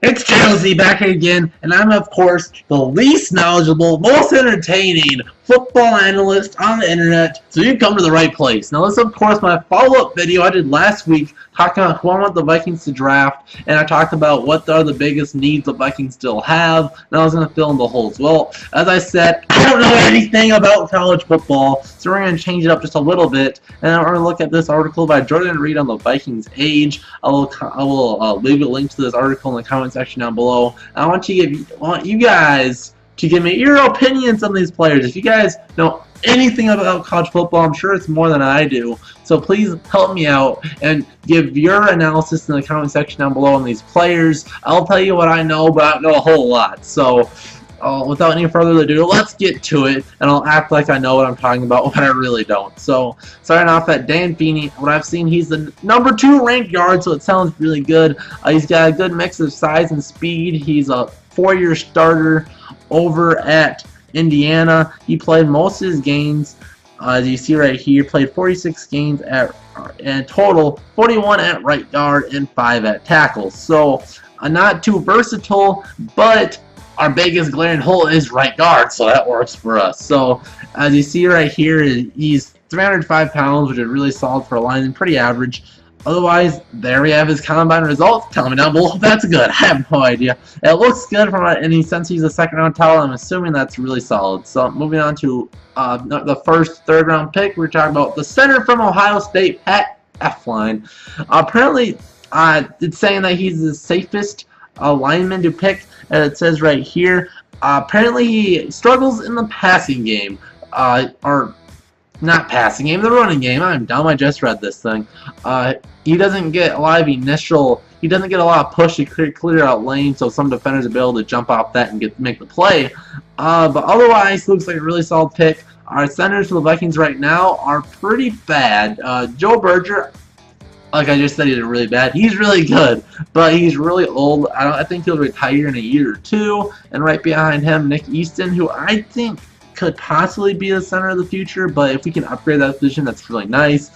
It's Chelsea back again, and I'm of course the least knowledgeable, most entertaining football analyst on the internet, so you've come to the right place. Now this is of course my follow-up video I did last week talking about who I want the Vikings to draft, and I talked about what are the biggest needs the Vikings still have, and I was going to fill in the holes. Well, as I said, I don't know anything about college football, so we're going to change it up just a little bit, and we're going to look at this article by Jordan Reed on the Vikings age. I will leave a link to this article in the comment section down below. I want you guys to give me your opinions on these players. If you guys know anything about college football, I'm sure it's more than I do. So please help me out and give your analysis in the comment section down below on these players. I'll tell you what I know, but I don't know a whole lot. So without any further ado, let's get to it, and I'll act like I know what I'm talking about when I really don't. So starting off at Dan Feeney, what I've seen, he's the number 2 ranked guard, so it sounds really good. He's got a good mix of size and speed. He's a 4-year starter over at Indiana. He played most of his games, as you see right here, played 46 games in total, 41 at right guard and 5 at tackle. So not too versatile, but our biggest glaring hole is right guard, so that works for us. So as you see right here, he's 305 pounds, which is really solid for a lineman, pretty average. Otherwise, there we have his combine results. Tell me down below if that's good. I have no idea. It looks good from any sense. He's a second-round talent. I'm assuming that's really solid. So moving on to the first third-round pick, we're talking about the center from Ohio State, Pat Elflein. Apparently, it's saying that he's the safest lineman to pick. It says right here. Apparently, he struggles in the passing game, or not passing game, the running game. I'm dumb. I just read this thing. He doesn't get a lot of he doesn't get a lot of push to clear out lanes, so some defenders will be able to jump off that and make the play. But otherwise, looks like a really solid pick. Our centers for the Vikings right now are pretty bad. Joe Berger, like I just said, he's really bad. He's really good, but he's really old. I think he'll retire in a year or two. And right behind him, Nick Easton, who I think could possibly be the center of the future, but if we can upgrade that position, that's really nice.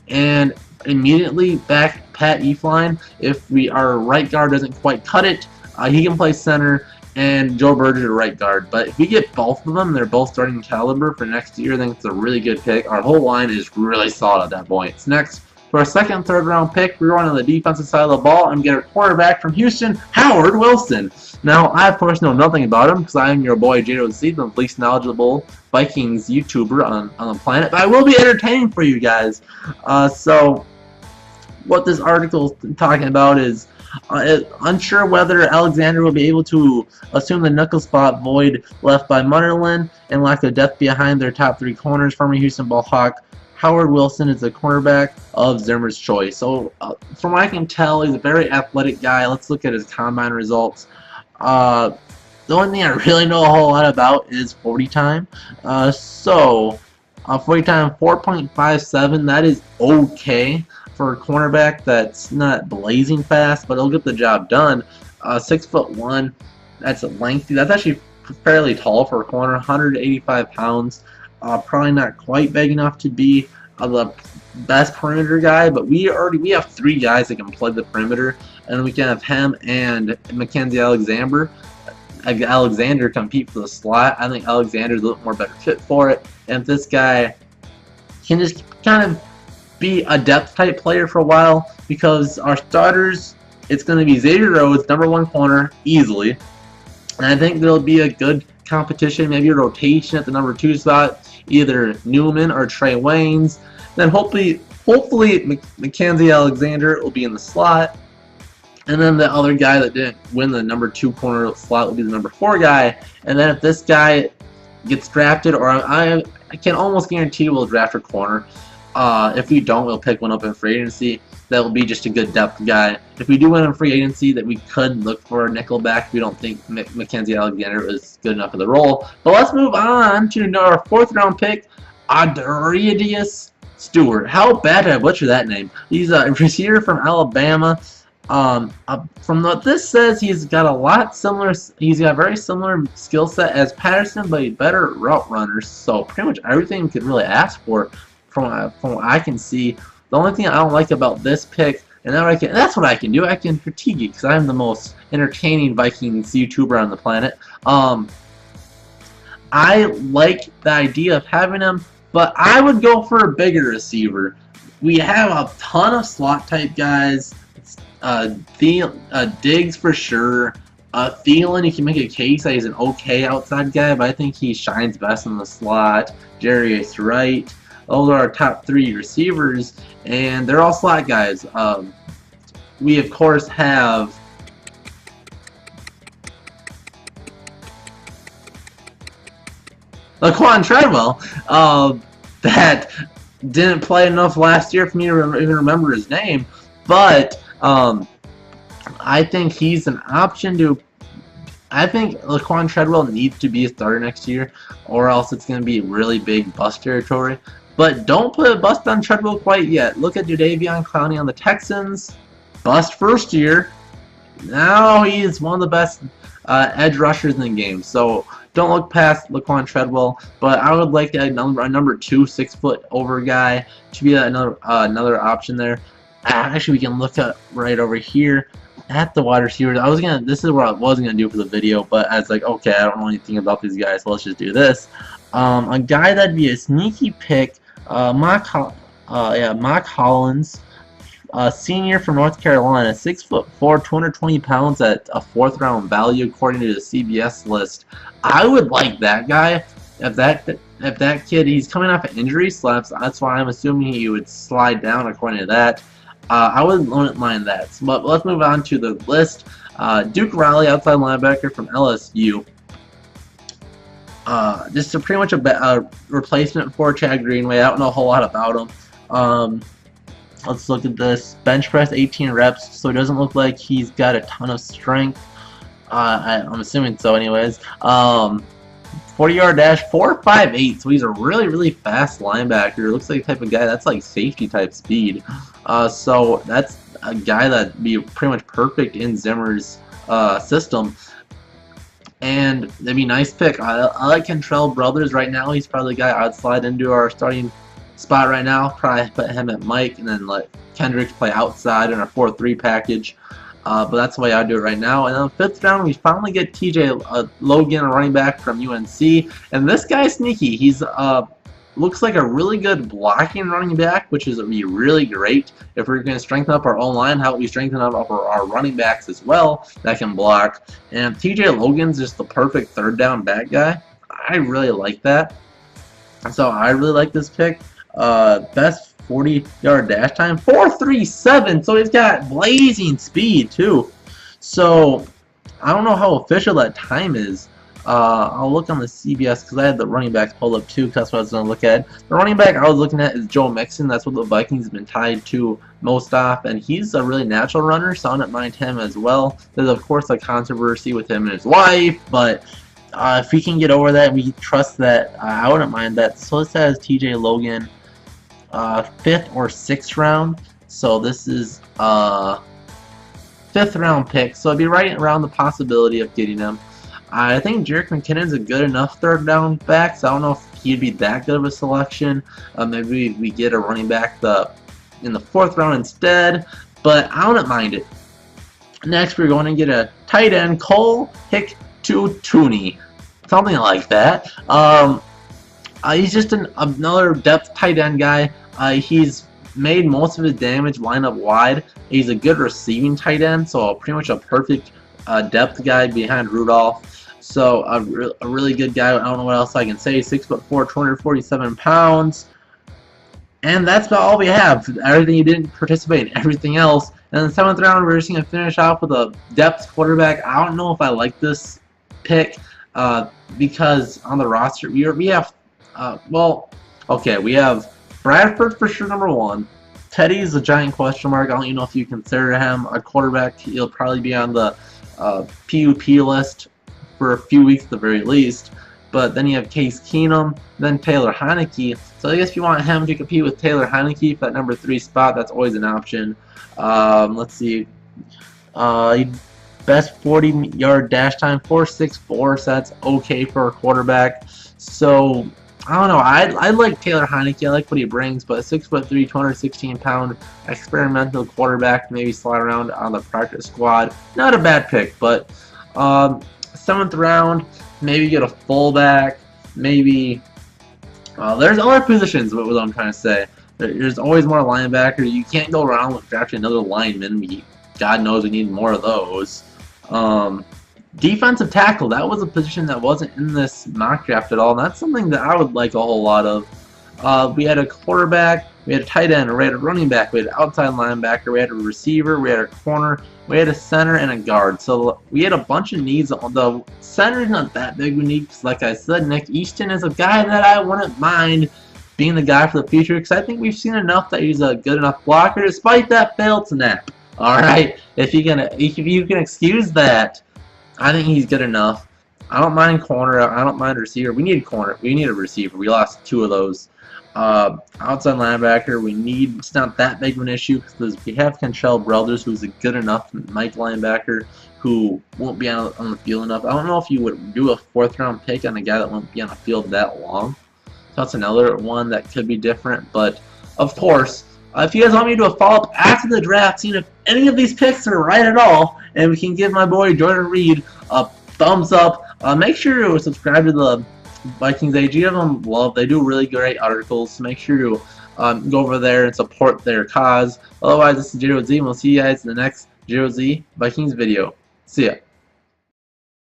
And immediately back Pat Elflein, if our right guard doesn't quite cut it, he can play center, and Joe Berger right guard. But if we get both of them, they're both starting caliber for next year, I think it's a really good pick. Our whole line is really solid at that point. So next, for our second, third round pick, we're going on the defensive side of the ball and get a cornerback from Houston, Howard Wilson. Now, I of course know nothing about him because I am your boy J.O.C., the least knowledgeable Vikings YouTuber on the planet, but I will be entertaining for you guys. So, what this article is talking about is unsure whether Alexander will be able to assume the nickel spot void left by Munnerlyn and lack of depth behind their top 3 corners. Former Houston Ball Hawk Howard Wilson is the cornerback of Zimmer's choice. So, from what I can tell, he's a very athletic guy. Let's look at his combine results. The only thing I really know a whole lot about is 40 time. 40 time 4.57. That is okay for a cornerback that's not blazing fast, but he'll get the job done. 6'1". That's lengthy. That's actually fairly tall for a corner. 185 pounds. Probably not quite big enough to be the best perimeter guy, but we have 3 guys that can play the perimeter, and we can have him and Mackenzie Alexander compete for the slot. I think Alexander's a little more better fit for it, and if this guy can just kind of be a depth type player for a while, because our starters, it's going to be Xavier Rhodes, number 1 corner, easily, and I think there'll be a good competition, maybe a rotation at the number 2 spot, either Newman or Trey Waynes. Then hopefully Mackenzie Alexander will be in the slot, and then the other guy that didn't win the number 2 corner slot will be the number 4 guy. And then if this guy gets drafted, or I can almost guarantee we'll draft a corner. If we don't, we'll pick one up in free agency. That will be just a good depth guy. If we do win in free agency, that we could look for a nickelback. We don't think Mackenzie Alexander is good enough for the role. But let's move on to our 4th round pick, Adarius Stewart. How bad did I butcher that name? He's a receiver from Alabama. From what this says, he's got a lot similar. He's got a very similar skill set as Patterson, but he's better route runners. So pretty much everything you could really ask for, from what I can see. The only thing I don't like about this pick, and that's what I can do. I can critique it because I'm the most entertaining Vikings YouTuber on the planet. I like the idea of having him, but I would go for a bigger receiver. We have a ton of slot type guys. Diggs for sure. Thielen, you can make a case that he's an okay outside guy, but I think he shines best in the slot. Jarius Wright. Those are our top 3 receivers, and they're all slot guys. We, of course, have Laquan Treadwell, that didn't play enough last year for me to even remember his name, but I think he's an option to. I think Laquan Treadwell needs to be a starter next year, or else it's going to be really big bust territory. But don't put a bust on Treadwell quite yet. Look at Jadeveon Clowney on the Texans. Bust first year. Now he's one of the best edge rushers in the game. So don't look past Laquan Treadwell. But I would like a number 2 6-foot over guy to be another option there. Actually, we can look at right over here at the wide receivers. This is what I wasn't gonna do for the video, but I was like, okay, I don't know anything about these guys, so let's just do this. A guy that'd be a sneaky pick, Mock Hollins, senior from North Carolina, 6'4", 220 pounds at a 4th round value according to the CBS list. I would like that guy. If that kid, he's coming off of injury slaps, that's why I'm assuming he would slide down according to that. I wouldn't mind that. But let's move on to the list. Duke Riley, outside linebacker from LSU. Just pretty much a replacement for Chad Greenway. I don't know a whole lot about him. Let's look at this. Bench press 18 reps, so it doesn't look like he's got a ton of strength. I'm assuming so anyways. 40-yard dash, 4.58, so he's a really fast linebacker. Looks like the type of guy that's like safety type speed. So that's a guy that'd be pretty much perfect in Zimmer's system. And it'd be a nice pick. I like Kentrell Brothers right now. He's probably the guy I'd slide into our starting spot right now. Probably put him at Mike and then let Kendricks play outside in our 4-3 package. But that's the way I do it right now. And then 5th round, we finally get TJ Logan, a running back from UNC. And this guy's sneaky. He's looks like a really good blocking running back, which is be really great. If we're going to strengthen up our own line, how about we strengthen up our running backs as well that can block. And TJ Logan's just the perfect 3rd down back guy. I really like that. So I really like this pick. Best 40-yard dash time, 4.37, so he's got blazing speed too. So I don't know how official that time is. I'll look on the CBS because I had the running backs pulled up too, because that's what I was going to look at. The running back I was looking at is Joe Mixon. That's what the Vikings have been tied to most often, and he's a really natural runner, so I don't mind him as well. There's of course a controversy with him and his wife, but if we can get over that and we trust that, I wouldn't mind that. So this has TJ Logan, 5th or 6th round. So this is 5th round pick. So it'd be right around the possibility of getting him. I think Jerick McKinnon's a good enough 3rd down back. So I don't know if he'd be that good of a selection. Maybe we get a running back in the 4th round instead. But I wouldn't mind it. Next, we're going to get a tight end, Cole Hick-Tooney. Something like that. He's just another depth tight end guy. He's made most of his damage line up wide. He's a good receiving tight end, so pretty much a perfect depth guy behind Rudolph. So a really good guy. I don't know what else I can say. 6'4", 247 pounds. And that's about all we have. Everything he didn't participate in everything else. And in the 7th round, we're just going to finish off with a depth quarterback. I don't know if I like this pick because on the roster we have we have Bradford for sure, number 1. Teddy's a giant question mark. I don't even know if you consider him a quarterback. He'll probably be on the PUP list for a few weeks at the very least. But then you have Case Keenum, then Taylor Heineke. So I guess if you want him to compete with Taylor Heineke for that number 3 spot, that's always an option. Let's see. Best 40-yard dash time, 4.64, so that's okay for a quarterback. So I don't know. I like Taylor Heineke. I like what he brings, but 6'3", 216-pound experimental quarterback, maybe slide around on the practice squad. Not a bad pick, but 7th round, maybe get a fullback. Maybe there's other positions. What I'm trying to say. There's always more linebacker. You can't go around with drafting another lineman. God knows we need more of those. Defensive tackle, that was a position that wasn't in this mock draft at all, and that's something that I would like a whole lot of. We had a quarterback, we had a tight end, we had a running back, we had an outside linebacker, we had a receiver, we had a corner, we had a center, and a guard. So we had a bunch of needs. The center is not that big of a need, because like I said, Nick Easton is a guy that I wouldn't mind being the guy for the future, because I think we've seen enough that he's a good enough blocker, despite that failed snap. Alright, if you can excuse that, I think he's good enough. I don't mind corner. I don't mind receiver. We need a corner. We need a receiver. We lost 2 of those. Outside linebacker, it's not that big of an issue because we have Kentrell Brothers, who's a good enough Mike linebacker who won't be on the field enough. I don't know if you would do a 4th round pick on a guy that won't be on the field that long. So that's another one that could be different. But of course, if you guys want me to do a follow-up after the draft, seeing if any of these picks are right at all, and we can give my boy Jordan Reed a thumbs up, make sure to subscribe to the Vikings AG. Give them love. They do really great articles, so make sure to go over there and support their cause. Otherwise, this is JoZ, and we'll see you guys in the next JoZ Vikings video. See ya.